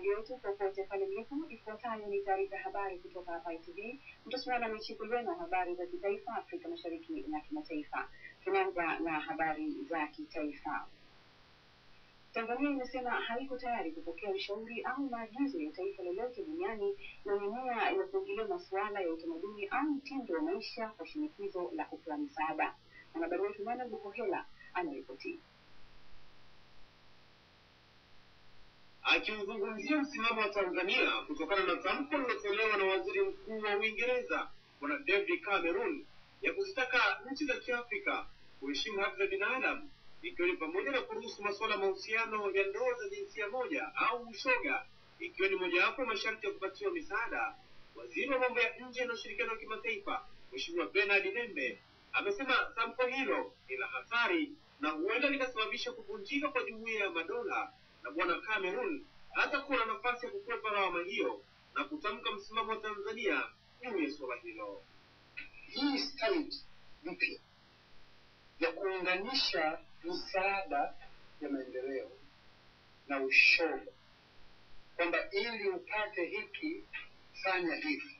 mtazamaji wetu popote pale mlipo, ifuatayo ni taarifa habari kutoka hapa ITV. Mtazamaji na michipuliwe na habari za kitaifa, Afrika Mashariki na kimataifa. Tunaanza na habari za kitaifa. Tanzania inasema haiko tayari kupokea ushauri au maagizo ya taifa lolote duniani lenye nia ya kuingilia masuala ya utamaduni au mtindo wa maisha kwa shinikizo la kupewa msaada. Mwanahabari wetu Manuel Bukohela anaripoti. Akiuzungumzia msimamo wa Tanzania kutokana na tamko lilotolewa na Waziri Mkuu wa Uingereza Bwana David Cameron ya kuzitaka nchi za Kiafrika kuheshimu haki za binadamu, ikiwa ni pamoja na kuruhusu masuala mahusiano ya ndoa za jinsia moja au ushoga, ikiwa ni mojawapo masharti ya kupatiwa misaada, Waziri wa Mambo ya Nje na Ushirikiano wa Kimataifa Mheshimiwa Bernard Membe amesema tamko hilo ni la hatari na huenda likasababisha kuvunjika kwa Jumuiya ya Madola, na Bwana Cameron hata kuwa na nafasi ya kukwepa lawama hiyo na kutamka msimamo wa Tanzania juu ya swala hilo. Hii staili mpya ya kuunganisha misaada ya maendeleo na ushoga, kwamba ili upate hiki fanya hivi,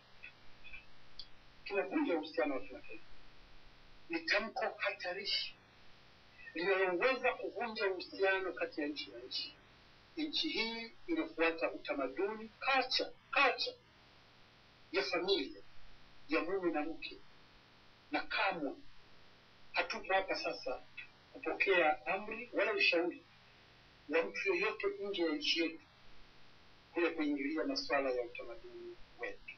tunavunja uhusiano wa kimataifa. Ni tamko hatarishi linaloweza kuvunja uhusiano kati ya nchi na nchi. Nchi hii inafuata utamaduni, culture ya familia ya mume na mke, na kamwe hatupo hapa sasa kupokea amri wala ushauri wa mtu yoyote nje ya nchi yetu kule kuingilia masuala ya utamaduni wetu.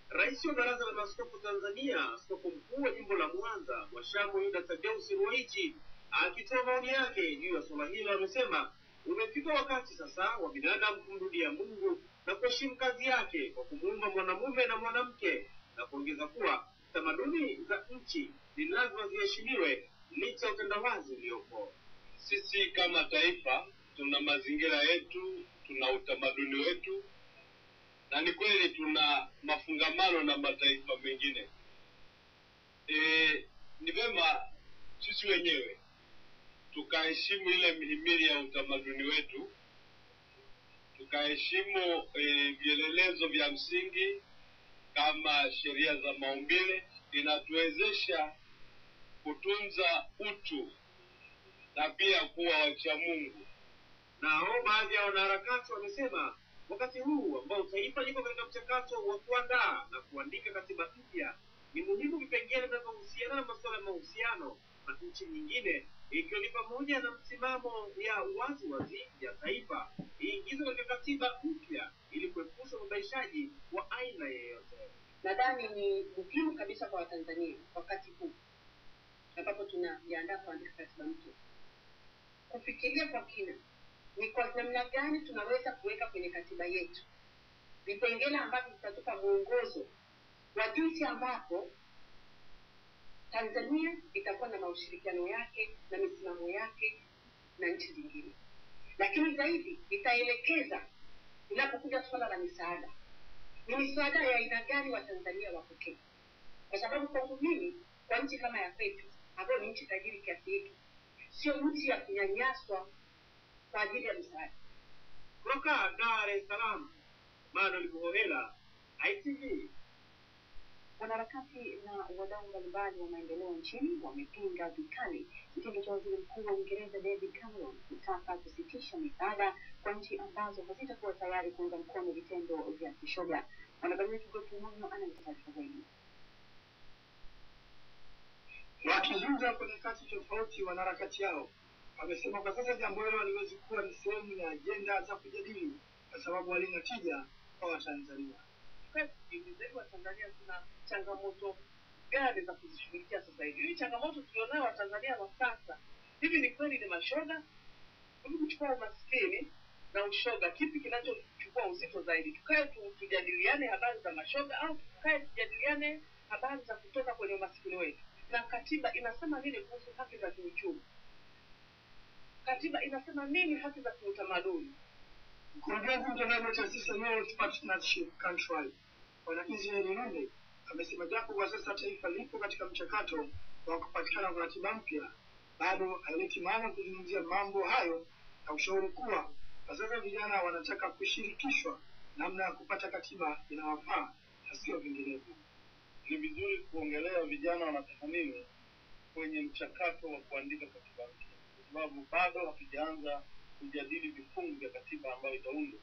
Rais wa Baraza la Maaskofu Tanzania, Askofu Mkuu wa Jimbo la Mwanza, Mhashamu Yuda Thaddeus Ruwa'ichi, akitoa maoni yake juu ya swala hilo, amesema umefika wakati sasa wa binadamu kumrudia Mungu na kuheshimu kazi yake kwa kumuumba mwanamume na mwanamke, na kuongeza kuwa tamaduni za nchi ni lazima ziheshimiwe licha ya utandawazi uliopo. Sisi kama taifa tuna mazingira yetu, tuna utamaduni wetu, na ni kweli tuna mafungamano na mataifa mengine. Ni vema sisi wenyewe tukaheshimu ile mihimili ya utamaduni wetu, tukaheshimu vielelezo vya msingi kama sheria za maumbile. Inatuwezesha kutunza utu na pia kuwa wacha Mungu. Nao baadhi ya wanaharakati wamesema wakati huu ambao taifa liko katika mchakato wa kuandaa na kuandika katiba mpya, ni muhimu vipengele vinavyohusiana na masuala ya mahusiano na nchi nyingine, ikiwa ni pamoja na msimamo ya wazi ya taifa iingizwe katika katiba mpya ili kuepusha ubabaishaji wa aina yoyote. Nadhani ni muhimu kabisa kwa Watanzania wakati huu ambapo tunajiandaa kuandika katiba mpya, kufikiria kwa kina ni kwa namna gani tunaweza kuweka kwenye katiba yetu vipengele ambavyo vitatupa mwongozo wa jinsi ambapo Tanzania itakuwa na maushirikiano yake na misimamo yake na nchi zingine. Lakini zaidi itaelekeza inapokuja swala la misaada, ni misaada ya aina gani wa Tanzania wapokee. Kwa sababu kwa mimi, kwa nchi kama ya kwetu ambayo ni nchi tajiri kiasi hiki, sio nchi ya kunyanyaswa kwa ajili ya misaada. Kutoka Dar es Salaam, Manuel Bukohela, ITV. Wanaharakati na wadau mbalimbali wa maendeleo nchini wamepinga vikali kitendo cha Waziri Mkuu wa Uingereza David Cameron kutaka kusitisha misaada kwa nchi ambazo hazitakuwa tayari kuunga mkono vitendo vya kishoga. Mwanahabari wetu Godfrey Monyo anataarifa zaidi. Wakizungumza kwenye kati tofauti, wanaharakati hao wamesema kwa sasa jambo hilo haliwezi kuwa ni sehemu ya ajenda za kujadili kwa sababu halina tija kwa Watanzania. Wa Tanzania tuna changamoto gani za kuzishughulikia sasa hivi? Hii changamoto tulionayo wa Tanzania wa sasa hivi ni kweli ni mashoga? Hebu kuchukua umaskini na ushoga, kipi kinachochukua uzito zaidi? Tukae tujadiliane habari za mashoga au tukae tujadiliane habari za kutoka kwenye umaskini wetu? Na katiba inasema nini kuhusu haki za kiuchumi? Katiba inasema nini haki za kiutamaduni? Mkurugenzi mtendaji wa taasisi ya Youth Partnership Countrywide Bwana Israel Lunde amesema japo kwa sasa taifa lipo katika mchakato wa kupatikana kwa katiba mpya, bado haileti maana kuzungumzia mambo hayo na ushauri kuwa Kwa sasa vijana wanataka kushirikishwa namna ya kupata katiba inawafaa na sio vinginevyo. Ni vizuri kuongelea vijana wanataka nini kwenye mchakato wa kuandika katiba mpya, kwa sababu bado hatujaanza kujadili vifungu vya katiba ambayo itaundwa.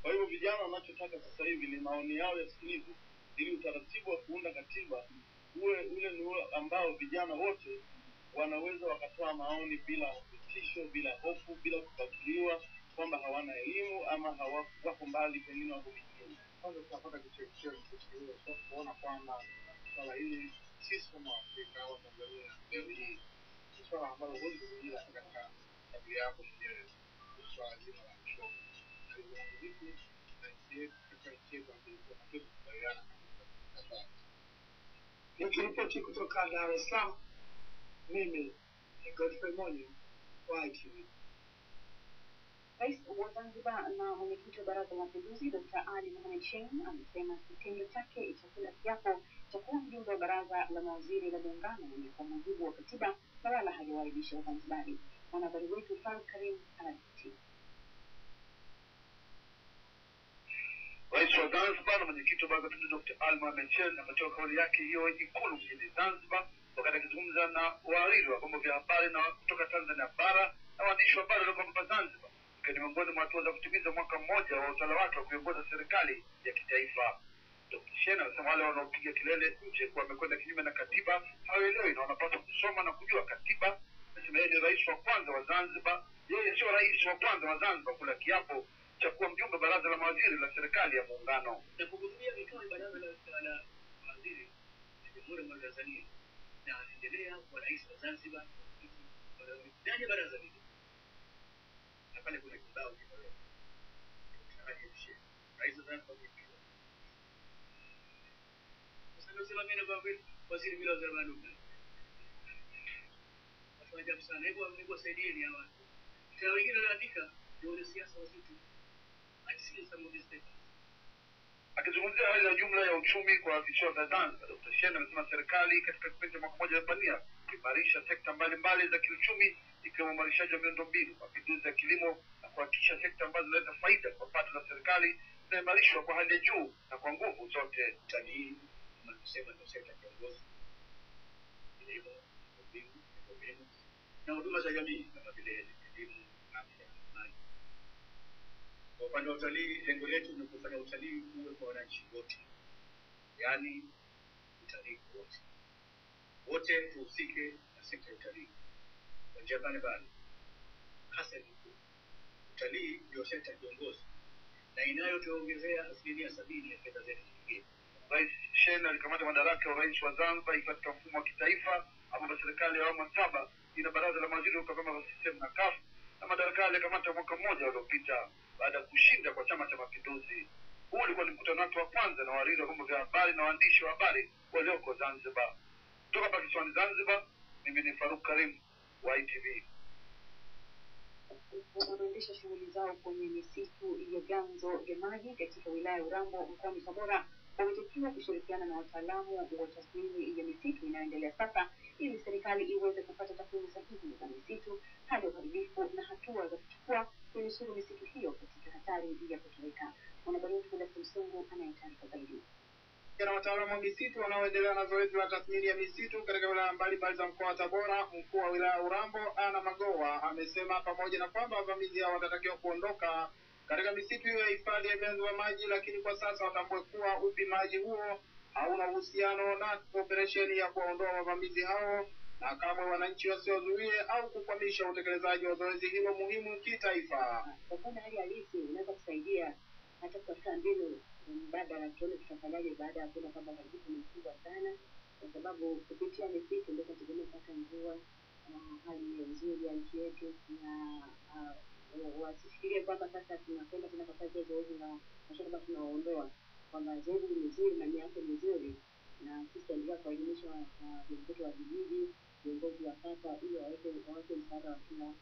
Kwa hivyo vijana wanachotaka sasa hivi ni maoni yao yasikilizwe, ili utaratibu wa kuunda katiba ule ni ule ambao vijana wote wanaweza wakatoa maoni bila vitisho, bila hofu, bila kufuatiliwa kwamba hawana elimu ama wako mbali, pengine wako vijijini. Kwanza tutapata kichocheo kusikiliza kwa kuona kwamba swala hili sisi kama Afrika au Tanzania leo hii ni swala ambalo huwezi kujilia katika tabia yako mwenyewe, swala zima la mshono. Na vipi na nchi yetu katika nchi yetu ambayo hatuwezi kukubaliana kabisa. Nikiripoti kutoka Dar es Salaam, mimi ni Godfrey Monyo wa ITV. Rais wa Zanzibar na mwenyekiti wa Baraza la Mapinduzi Dr. Ali Mohamed Shein amesema kitendo chake cha kula kiapo cha kuwa mjumbe wa Baraza la Mawaziri la Muungano ni kwa mujibu wa katiba na wala hajawaibisha Wazanzibari. Mwanahabari wetu Faruk Karim anaripoti. Rais wa Zanzibar na mwenyekiti wa Baraza la Mapinduzi Dr. Ali Mohamed Shein ametoa kauli yake hiyo Ikulu mjini Zanzibar wakati akizungumza na wahariri wa vyombo vya habari na kutoka Tanzania bara na waandishi wa habari waliokuwa hapa Zanzibar, ikiwa ni miongoni mwa hatua za kutimiza mwaka mmoja wa utawala wake wa kuiongoza serikali ya kitaifa. Dr. Shein anasema wale wanaopiga kelele nje kuwa wamekwenda kinyume na katiba hawaelewi na wanapaswa kusoma na kujua katiba. Anasema yeye ni rais wa kwanza wa Zanzibar, yeye sio rais wa kwanza wa Zanzibar kula kiapo cha kuwa mjumbe Baraza la Mawaziri la serikali ya Muungano. Na kuhudhuria vikao vya Baraza la Mawaziri la Jamhuri ya Tanzania na anaendelea kwa rais wa Zanzibar ndani ya baraza hili. Na pale kuna kibao kimewekwa rais wa Zanzibar kwa sababu sema mimi kwa kweli waziri bila waziri wa ndugu watu wajabu sana hebu saidieni hawa tena wengine wanaandika ndio siasa wasitu akisikia some of these things. Akizungumzia hali ya jumla ya uchumi kwa visiwa vya Zanzibar, Dr. Shein amesema serikali katika kipindi cha mwaka mmoja imepania kuimarisha sekta mbalimbali za kiuchumi ikiwemo uimarishaji wa miundombinu, mapinduzi ya kilimo na kuhakikisha sekta ambazo zinaleta faida kwa pato la serikali zinaimarishwa kwa hali ya juu na kwa nguvu zote. Utalii kama tusema ndio sekta kiongozi, kilimo, miundombinu na huduma za jamii kama vile elimu, afya, maji. Kwa upande wa utalii, lengo letu ni kufanya utalii uwe kwa wananchi wote, yaani utalii wote wote tuhusike na sekta ya utalii kwa njia mbalimbali. Hasa utalii ndio sekta kiongozi na inayotuongezea 70% ya fedha zetu za kigeni. Rais Shein alikamata madaraka ya rais wa Zanzibar katika mfumo wa kitaifa ambapo serikali ya awamu ya 7 ina baraza la mawaziri kwa vyama vya CCM na CUF, na madaraka alikamata mwaka mmoja uliopita baada ya kushinda kwa Chama cha Mapinduzi. Huu ulikuwa ni mkutano wake wa kwanza na wahariri wa vyombo vya habari na waandishi wa habari walioko Zanzibar. Kutoka hapa kisiwani Zanzibar, mimi ni Faruk Karim wa ITV. Wanaendesha shughuli zao kwenye misitu ya vyanzo vya maji katika wilaya ya Urambo mkoani Tabora wametakiwa kushirikiana na wataalamu wa tathmini ya misitu inayoendelea sasa ili serikali iweze kupata takwimu sahihi za misitu, hali ya uharibifu na hatua za kuchukua kunusuru misitu hiyo katika hatari ya kutoweka. Mwanahabari wetu Dr. Msungu anayetaarifa zaidi. Na wataalamu wa misitu wanaoendelea na zoezi la tathmini ya misitu katika wilaya mbalimbali za mkoa wa Tabora, mkuu wa wilaya Urambo Ana Magowa amesema pamoja na kwamba wavamizi hao watatakiwa kuondoka katika misitu hiyo ya hifadhi ya vyanzo vya maji, lakini kwa sasa watambue kuwa upimaji huo hauna uhusiano na operesheni ya kuwaondoa wavamizi hao, na kamwe wananchi wasiozuie au kukwamisha utekelezaji wa zoezi hilo muhimu kitaifa. Kwa kuwa hali halisi inaweza kusaidia hata kutafuta mbinu mbadala tuone tutafanyaje baada ya kuona kwamba uharibifu ni mkubwa sana, kwa sababu kupitia misitu ndio tunategemea kupata mvua, hali nzuri ya nchi yetu, na wasifikirie kwamba sasa tunakwenda tunapata zoezi la kwamba tunaondoa, kwamba zoezi ni nzuri na miaka ni nzuri, na sisi tunaendelea kuelimisha viongozi wa vijiji, viongozi wa kata ili waweke msaada wa kila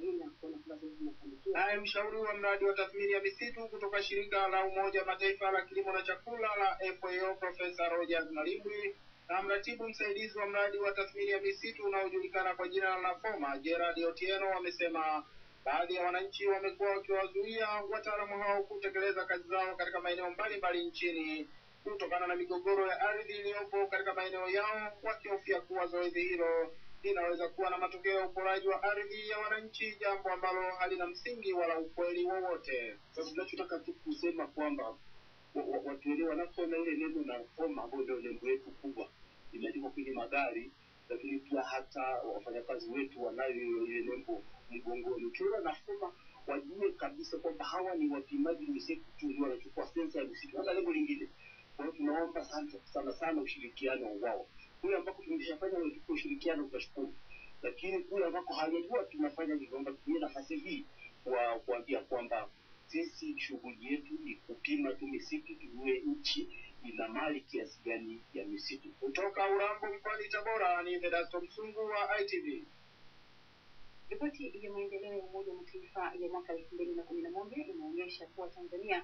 ili na kuona kwamba zoezi linafanikiwa. Naye mshauri wa mradi wa tathmini ya misitu kutoka shirika la Umoja wa Mataifa la kilimo na chakula la FAO Profesa Rogers Malibwi na mratibu msaidizi wa mradi wa tathmini ya misitu unaojulikana kwa jina la FOMA Gerard Otieno wamesema Baadhi ya wananchi wamekuwa wakiwazuia wataalamu hao kutekeleza kazi zao katika maeneo mbalimbali nchini kutokana na migogoro ya ardhi iliyopo katika maeneo yao, wakihofia kuwa zoezi hilo linaweza kuwa na matokeo ya uporaji wa ardhi ya wananchi, jambo ambalo halina msingi wala ukweli wowote. Sasa tunachotaka tu kusema kwamba watu wenyewe wanapoona ile neno na Foma, ambayo ndio nembo yetu kubwa imeandikwa kwenye magari, lakini pia hata wafanyakazi wetu wanayo ile nembo mgongoni. Ukiona na Foma, wajue kabisa kwamba hawa ni wapimaji misitu tu, ndio wanachukua sensa ya misitu. Hata lengo lingine, kwa hiyo tunaomba sana ushirikiano wao. Kule ambako tumeshafanya ushirikiano utashukuru, lakini kule ambako hawajajua tunafanya hivyo, kwamba tutumie nafasi hii kuambia kwamba sisi shughuli yetu ni kupima tu misitu, tujue nchi ina mali kiasi gani ya misitu. Kutoka Urambo mkoani Tabora, ni Vedasto Msungu wa ITV. Ripoti ya maendeleo ya Umoja wa Mataifa ya mwaka 2011 inaonyesha kuwa Tanzania